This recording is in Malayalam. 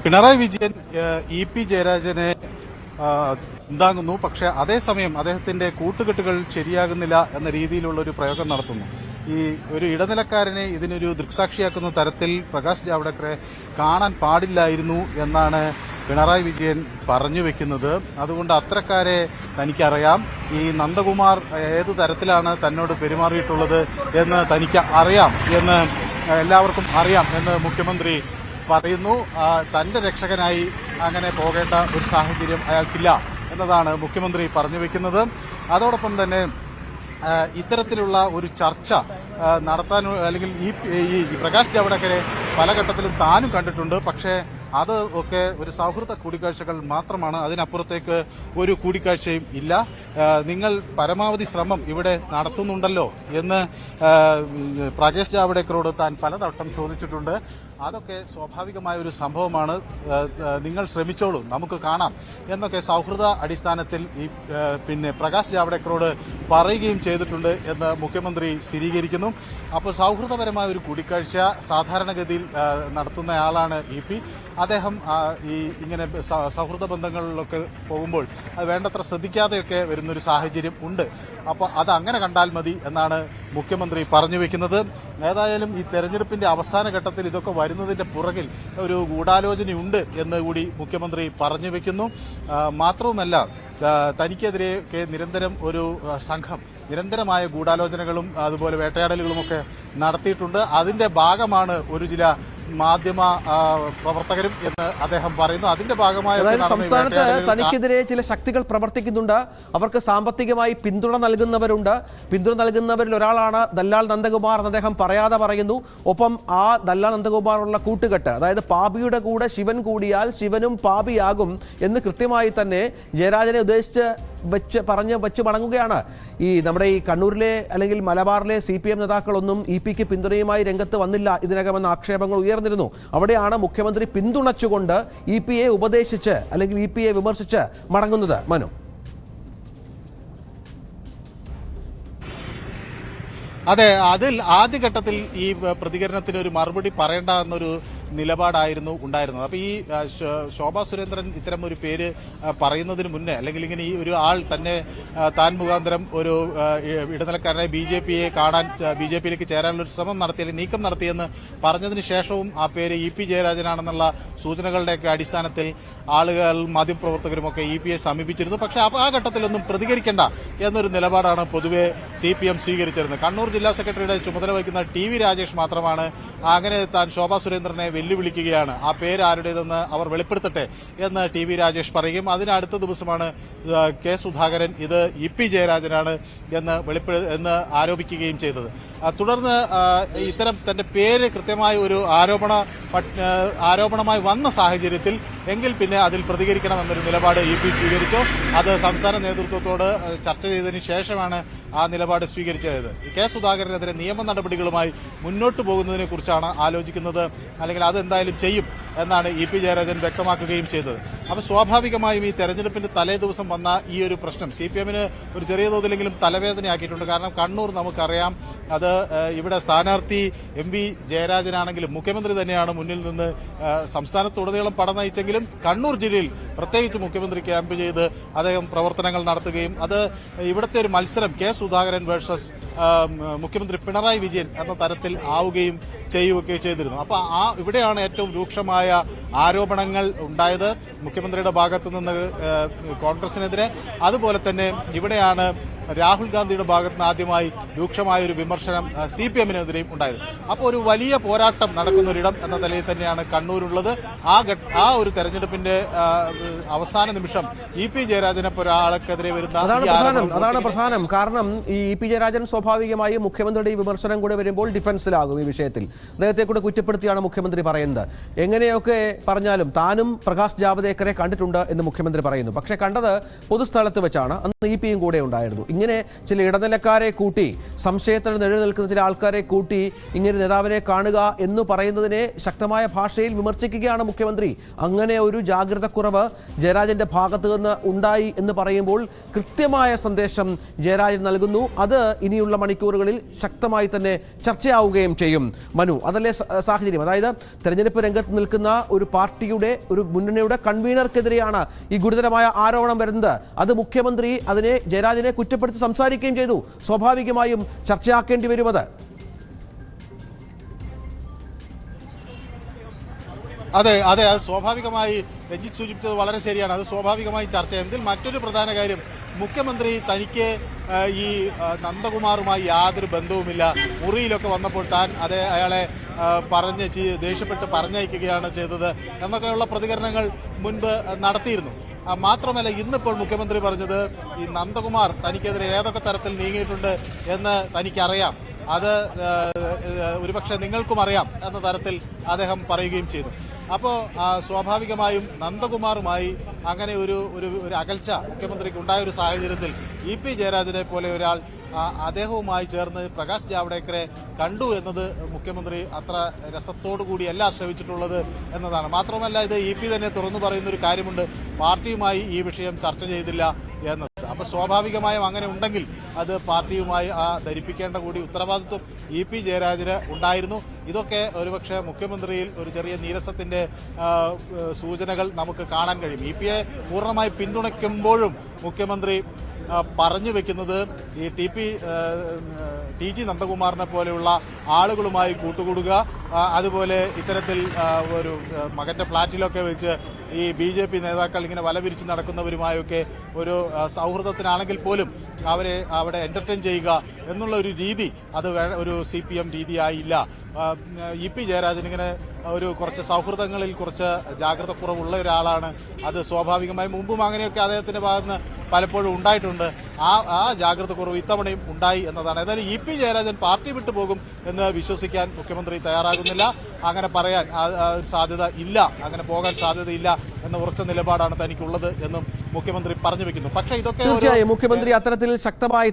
പിണറായി വിജയൻ ഇ പി ജയരാജനെ പിന്താങ്ങുന്നു. പക്ഷേ അതേസമയം അദ്ദേഹത്തിന്റെ കൂട്ടുകെട്ടുകൾ ശരിയാകുന്നില്ല എന്ന രീതിയിലുള്ള ഒരു പ്രയോഗം നടത്തുന്നു. ഈ ഒരു ഇടനിലക്കാരനെ ഇതിനൊരു ദൃക്സാക്ഷിയാക്കുന്ന തരത്തിൽ പ്രകാശ് ജാവ്ദേക്കറെ കാണാൻ പാടില്ലായിരുന്നു എന്നാണ് പിണറായി വിജയൻ പറഞ്ഞു വെക്കുന്നത്. അതുകൊണ്ട് അത്തരക്കാരെ തനിക്കറിയാം. ഈ നന്ദകുമാർ ഏതു തരത്തിലാണ് തന്നോട് പെരുമാറിയിട്ടുള്ളത് എന്ന് തനിക്ക് അറിയാം എന്ന് എല്ലാവർക്കും അറിയാം എന്ന് മുഖ്യമന്ത്രി പറയുന്നു. തന്റെ രക്ഷകനായി അങ്ങനെ പോകേണ്ട ഒരു സാഹചര്യം അയാൾക്കില്ല എന്നതാണ് മുഖ്യമന്ത്രി പറഞ്ഞു വെക്കുന്നത്. അതോടൊപ്പം തന്നെ ഇത്തരത്തിലുള്ള ഒരു ചർച്ച നടത്താൻ അല്ലെങ്കിൽ ഈ പ്രകാശ് ജാവ്ദേക്കറെ പല ഘട്ടത്തിലും താനും കണ്ടിട്ടുണ്ട്. പക്ഷേ അത് ഒക്കെ ഒരു സൗഹൃദ കൂടിക്കാഴ്ചകൾ മാത്രമാണ്. അതിനപ്പുറത്തേക്ക് ഒരു കൂടിക്കാഴ്ചയും ഇല്ല. നിങ്ങൾ പരമാവധി ശ്രമം ഇവിടെ നടത്തുന്നുണ്ടല്ലോ എന്ന് പ്രകാശ് ജാവ്ദേക്കറോട് താൻ പലതവണ ചോദിച്ചിട്ടുണ്ട്. അതൊക്കെ സ്വാഭാവികമായ ഒരു സംഭവമാണ്. നിങ്ങൾ ശ്രമിച്ചോളൂ, നമുക്ക് കാണാം എന്നൊക്കെ സൗഹൃദ അടിസ്ഥാനത്തിൽ പിന്നെ പ്രകാശ് ജാവ്ദേക്കറോട് പറയുകയും ചെയ്തിട്ടുണ്ട് എന്ന് മുഖ്യമന്ത്രി സ്ഥിരീകരിക്കുന്നു. അപ്പോൾ സൗഹൃദപരമായ ഒരു കൂടിക്കാഴ്ച സാധാരണഗതിയിൽ നടത്തുന്നയാളാണ് ഇ പി. അദ്ദേഹം ഇങ്ങനെ സൗഹൃദ ബന്ധങ്ങളിലൊക്കെ പോകുമ്പോൾ അത് വേണ്ടത്ര ശ്രദ്ധിക്കാതെയൊക്കെ വരുന്നൊരു സാഹചര്യം ഉണ്ട്. അപ്പോൾ അത് അങ്ങനെ കണ്ടാൽ മതി എന്നാണ് മുഖ്യമന്ത്രി പറഞ്ഞു വെക്കുന്നത്. ഏതായാലും ഈ തെരഞ്ഞെടുപ്പിന്റെ അവസാന ഘട്ടത്തിൽ ഇതൊക്കെ വരുന്നതിന്റെ പുറകിൽ ഒരു ഗൂഢാലോചനയുണ്ട് എന്ന് കൂടി മുഖ്യമന്ത്രി പറഞ്ഞു വെക്കുന്നു. മാത്രവുമല്ല, തനിക്കെതിരെയൊക്കെ നിരന്തരം ഒരു സംഘം നിരന്തരമായ ഗൂഢാലോചനകളും അതുപോലെ വേട്ടയാടലുകളുമൊക്കെ നടത്തിയിട്ടുണ്ട്. അതിന്റെ ഭാഗമാണ് ഒരു ചില മാധ്യമ പ്രവർത്തകരും എന്ന് അദ്ദേഹം പറയുന്നു. അതിന്റെ ഭാഗമായി സംസ്ഥാനത്ത് തനിക്കെതിരെ ചില ശക്തികൾ പ്രവർത്തിക്കുന്നുണ്ട്. അവർക്ക് സാമ്പത്തികമായി പിന്തുണ നൽകുന്നവരുണ്ട്. പിന്തുണ നൽകുന്നവരിൽ ഒരാളാണ് ദല്ലാൽ നന്ദകുമാർ എന്ന് അദ്ദേഹം പറയാതെ പറയുന്നു. ഒപ്പം ആ ദല്ലാൽ നന്ദകുമാറുള്ള കൂട്ടുകെട്ട്, അതായത് പാപിയുടെ കൂടെ ശിവൻ കൂടിയാൽ ശിവനും പാപിയാകും എന്ന് കൃത്യമായി തന്നെ ജയരാജനെ ഉദ്ദേശിച്ച് വെച്ച് മടങ്ങുകയാണ്. ഈ നമ്മുടെ ഈ കണ്ണൂരിലെ അല്ലെങ്കിൽ മലബാറിലെ CPM നേതാക്കളൊന്നും ഇ പിക്ക് പിന്തുണയുമായി രംഗത്ത് വന്നില്ല ഇതിനകമെന്ന ആക്ഷേപങ്ങൾ ഉയർന്നിരുന്നു. അവിടെയാണ് മുഖ്യമന്ത്രി പിന്തുണച്ചുകൊണ്ട് ഇ പിയെ ഉപദേശിച്ച് അല്ലെങ്കിൽ ഇ പിയെ വിമർശിച്ച് മടങ്ങുന്നത്. മനു, അതെ, അതിൽ ആദ്യഘട്ടത്തിൽ ഈ പ്രതികരണത്തിന് ഒരു മറുപടി പറയേണ്ട എന്നൊരു നിലപാടായിരുന്നു ഉണ്ടായിരുന്നത്. അപ്പോൾ ഈ ശോഭാ സുരേന്ദ്രൻ ഇത്തരം ഒരു പേര് പറയുന്നതിന് മുന്നേ അല്ലെങ്കിൽ ഇങ്ങനെ ഈ ഒരു ആൾ തന്നെ താൻ മുഖാന്തരം ഒരു ഇടനിലക്കാരനെ BJPയിലേക്ക് ചേരാനുള്ള ഒരു ശ്രമം നടത്തി അല്ലെങ്കിൽ നീക്കം നടത്തിയെന്ന് പറഞ്ഞതിന് ശേഷവും ആ പേര് ഇ പി ജയരാജനാണെന്നുള്ള സൂചനകളുടെയൊക്കെ അടിസ്ഥാനത്തിൽ ആളുകൾ മാധ്യമപ്രവർത്തകരുമൊക്കെ ഇ പിയെ സമീപിച്ചിരുന്നു. പക്ഷേ ആ ഘട്ടത്തിലൊന്നും പ്രതികരിക്കേണ്ട എന്നൊരു നിലപാടാണ് പൊതുവെ CPM സ്വീകരിച്ചിരുന്നത്. കണ്ണൂർ ജില്ലാ സെക്രട്ടറിയുടെ ചുമതല വഹിക്കുന്ന TV രാജേഷ് മാത്രമാണ് അങ്ങനെ താൻ ശോഭാ സുരേന്ദ്രനെ വെല്ലുവിളിക്കുകയാണ്, ആ പേര് ആരുടേതെന്ന് അവർ വെളിപ്പെടുത്തട്ടെ എന്ന് TV രാജേഷ് പറയുകയും അതിനടുത്ത ദിവസമാണ് കെ സുധാകരൻ ഇത് ഇ പി ജയരാജനാണ് എന്ന് ആരോപിക്കുകയും ചെയ്തത്. തുടർന്ന് ഇത്തരം തന്റെ പേര് കൃത്യമായ ഒരു ആരോപണമായി വന്ന സാഹചര്യത്തിൽ എങ്കിൽ പിന്നെ അതിൽ പ്രതികരിക്കണമെന്നൊരു നിലപാട് ഇ പി സ്വീകരിച്ചു. അത് സംസ്ഥാന നേതൃത്വത്തോട് ചർച്ച ചെയ്തതിന് ശേഷമാണ് ആ നിലപാട് സ്വീകരിച്ചത്. കെ സുധാകരനെതിരെ നിയമ നടപടികളുമായി മുന്നോട്ട് പോകുന്നതിനെ കുറിച്ചാണ് ആലോചിക്കുന്നത്, അല്ലെങ്കിൽ അതെന്തായാലും ചെയ്യും എന്നാണ് ഇ പി ജയരാജൻ വ്യക്തമാക്കുകയും ചെയ്തത്. അപ്പോൾ സ്വാഭാവികമായും ഈ തെരഞ്ഞെടുപ്പിന്റെ തലേ ദിവസം വന്ന ഈ ഒരു പ്രശ്നം CPMന് ഒരു ചെറിയ തോതിലെങ്കിലും തലവേദനയാക്കിയിട്ടുണ്ട്. കാരണം കണ്ണൂർ നമുക്കറിയാം, അത് ഇവിടെ സ്ഥാനാർത്ഥി MV ജയരാജനാണെങ്കിലും മുഖ്യമന്ത്രി തന്നെയാണ് മുന്നിൽ നിന്ന് സംസ്ഥാനത്തുടനീളം പട നയിച്ചെങ്കിലും കണ്ണൂർ ജില്ലയിൽ പ്രത്യേകിച്ച് മുഖ്യമന്ത്രി ക്യാമ്പ് ചെയ്ത് അദ്ദേഹം പ്രവർത്തനങ്ങൾ നടത്തുകയും അത് ഇവിടുത്തെ ഒരു മത്സരം കെ സുധാകരൻ വേഴ്സസ് മുഖ്യമന്ത്രി പിണറായി വിജയൻ എന്ന തരത്തിൽ ആവുകയും ചെയ്യുകയൊക്കെ ചെയ്തിരുന്നു. അപ്പോൾ ഇവിടെയാണ് ഏറ്റവും രൂക്ഷമായ ആരോപണങ്ങൾ ഉണ്ടായത് മുഖ്യമന്ത്രിയുടെ ഭാഗത്തു നിന്ന് കോൺഗ്രസിനെതിരെ. അതുപോലെ തന്നെ ഇവിടെയാണ് രാഹുൽ ഗാന്ധിയുടെ ഭാഗത്ത് നിന്ന് ആദ്യമായി രൂക്ഷമായ ഒരു വിമർശനം CPMനെതിരെയും ഉണ്ടായത്. അപ്പോൾ ഒരു വലിയ പോരാട്ടം നടക്കുന്ന ഒരിടം എന്ന നിലയിൽ തന്നെയാണ് കണ്ണൂരുള്ളത്. ആ ഒരു തെരഞ്ഞെടുപ്പിന്റെ അവസാന നിമിഷം ഇ പി ജയരാജനെ ഒരാൾക്കെതിരെ വരുന്ന അതാണ് പ്രധാനം. കാരണം ഈ ഇ പി ജയരാജൻ സ്വാഭാവികമായും മുഖ്യമന്ത്രിയുടെ ഈ വിമർശനം കൂടെ വരുമ്പോൾ ഡിഫൻസിലാകും. ഈ വിഷയത്തിൽ അദ്ദേഹത്തെ കൂടെ കുറ്റപ്പെടുത്തിയാണ് മുഖ്യമന്ത്രി പറയുന്നത്. എങ്ങനെയൊക്കെ പറഞ്ഞാലും താനും പ്രകാശ് ജാവ്ദേക്കറെ കണ്ടിട്ടുണ്ട് എന്ന് മുഖ്യമന്ത്രി പറയുന്നു. പക്ഷേ കണ്ടത് പൊതുസ്ഥലത്ത് വെച്ചാണ്. അന്ന് ഇ പിയും കൂടെ ഉണ്ടായിരുന്നു. ഇങ്ങനെ ചില ഇടനിലക്കാരെ കൂട്ടി, സംശയത്തിന് നിഴൽ നിൽക്കുന്ന ചില ആൾക്കാരെ കൂട്ടി ഇങ്ങനെ നേതാവിനെ കാണുക എന്ന് പറയുന്നതിനെ ശക്തമായ ഭാഷയിൽ വിമർശിക്കുകയാണ് മുഖ്യമന്ത്രി. അങ്ങനെ ഒരു ജാഗ്രതക്കുറവ് ജയരാജന്റെ ഭാഗത്ത് നിന്ന് ഉണ്ടായി എന്ന് പറയുമ്പോൾ കൃത്യമായ സന്ദേശം ജയരാജൻ നൽകുന്നു. അത് ഇനിയുള്ള മണിക്കൂറുകളിൽ ശക്തമായി തന്നെ ചർച്ചയാവുകയും ചെയ്യും. മനു, അതല്ലേ സാഹചര്യം? അതായത് തെരഞ്ഞെടുപ്പ് രംഗത്ത് നിൽക്കുന്ന ഒരു പാർട്ടിയുടെ, ഒരു മുന്നണിയുടെ കൺവീനർക്കെതിരെയാണ് ഈ ഗുരുതരമായ ആരോപണം വരുന്നത്. അത് മുഖ്യമന്ത്രി അതിനെ, ജയരാജനെ കുറ്റപ്പെടുത്തി സംസാരിക്കുകയും ചെയ്തു. സ്വാഭാവികമായും ചർച്ചയാക്കേണ്ടി വരും അത്. അതെ അതെ അത് സ്വാഭാവികമായി രഞ്ജിത്ത് സൂചിപ്പിച്ചത് വളരെ ശരിയാണ്. അത് സ്വാഭാവികമായി ചർച്ച ചെയ്യും. ഇതിൽ മറ്റൊരു പ്രധാന കാര്യം, മുഖ്യമന്ത്രി തനിക്ക് ഈ നന്ദകുമാറുമായി യാതൊരു ബന്ധവുമില്ല, മുറിയിലൊക്കെ വന്നപ്പോൾ താൻ അയാളെ ദേഷ്യപ്പെട്ട് പറഞ്ഞയക്കുകയാണ് ചെയ്തത് എന്നൊക്കെയുള്ള പ്രതികരണങ്ങൾ മുൻപ് നടത്തിയിരുന്നു. മാത്രമല്ല, ഇന്നിപ്പോൾ മുഖ്യമന്ത്രി പറഞ്ഞത് ഈ നന്ദകുമാർ തനിക്കെതിരെ ഏതൊക്കെ തരത്തിൽ നീങ്ങിയിട്ടുണ്ട് എന്ന് തനിക്കറിയാം, അത് ഒരുപക്ഷെ നിങ്ങൾക്കും അറിയാം എന്ന തരത്തിൽ അദ്ദേഹം പറയുകയും ചെയ്തു. അപ്പോൾ സ്വാഭാവികമായും നന്ദകുമാറുമായി അങ്ങനെ ഒരു അകൽച്ച മുഖ്യമന്ത്രിക്ക് ഉണ്ടായൊരു സാഹചര്യത്തിൽ ഇ പി ജയരാജനെ പോലെ ഒരാൾ അദ്ദേഹവുമായി ചേർന്ന് പ്രകാശ് ജാവ്ദേക്കറെ കണ്ടു എന്നത് മുഖ്യമന്ത്രി അത്ര രസത്തോടു കൂടിയല്ല ശ്രമിച്ചിട്ടുള്ളത് എന്നതാണ്. മാത്രമല്ല, ഇത് ഇ പി തന്നെ തുറന്നു പറയുന്നൊരു കാര്യമുണ്ട്, പാർട്ടിയുമായി ഈ വിഷയം ചർച്ച ചെയ്തില്ല എന്നത്. അപ്പോൾ സ്വാഭാവികമായും അങ്ങനെ ഉണ്ടെങ്കിൽ അത് പാർട്ടിയുമായി ധരിപ്പിക്കേണ്ട കൂടി ഉത്തരവാദിത്വം ഇ പി ജയരാജന് ഉണ്ടായിരുന്നു. ഇതൊക്കെ ഒരുപക്ഷെ മുഖ്യമന്ത്രിയിൽ ഒരു ചെറിയ നീരസത്തിന്റെ സൂചനകൾ നമുക്ക് കാണാൻ കഴിയും. ഇ പിയെ പൂർണ്ണമായി പിന്തുണയ്ക്കുമ്പോഴും മുഖ്യമന്ത്രി പറഞ്ഞു വെക്കുന്നത് ഈ ടി ജി നന്ദകുമാറിനെ പോലെയുള്ള ആളുകളുമായി കൂട്ടുകൂടുക, അതുപോലെ ഇത്തരത്തിൽ ഒരു മകന്റെ ഫ്ളാറ്റിലൊക്കെ വെച്ച് ഈ BJP നേതാക്കൾ ഇങ്ങനെ വലവിരിച്ച് നടക്കുന്നവരുമായൊക്കെ ഒരു സൗഹൃദത്തിനാണെങ്കിൽ പോലും അവരെ അവിടെ എന്റർടൈൻ ചെയ്യുക എന്നുള്ള ഒരു രീതി അത് ഒരു CPM രീതിയായില്ല. ഇ പി ജയരാജൻ ഇങ്ങനെ കുറച്ച് സൗഹൃദങ്ങളിൽ കുറച്ച് ജാഗ്രത കുറവുള്ള ഒരാളാണ്. അത് സ്വാഭാവികമായി മുമ്പും അങ്ങനെയൊക്കെ അദ്ദേഹത്തിന്റെ ഭാഗത്തുനിന്ന് പലപ്പോഴും ഉണ്ടായിട്ടുണ്ട്. ആ ജാഗ്രത കുറവ് ഇത്തവണയും ഉണ്ടായി എന്നതാണ്. ഏതായാലും ഇ പി ജയരാജൻ പാർട്ടി വിട്ടു പോകും എന്ന് വിശ്വസിക്കാൻ മുഖ്യമന്ത്രി തയ്യാറാകുന്നില്ല. അങ്ങനെ പറയാൻ സാധ്യത ഇല്ല, അങ്ങനെ പോകാൻ സാധ്യതയില്ല എന്ന ഉറച്ച നിലപാടാണ് തനിക്കുള്ളത് എന്നും മുഖ്യമന്ത്രി പറഞ്ഞു വെക്കുന്നു. പക്ഷേ ഇതൊക്കെ തീർച്ചയായും മുഖ്യമന്ത്രി അത്തരത്തിൽ ശക്തമായി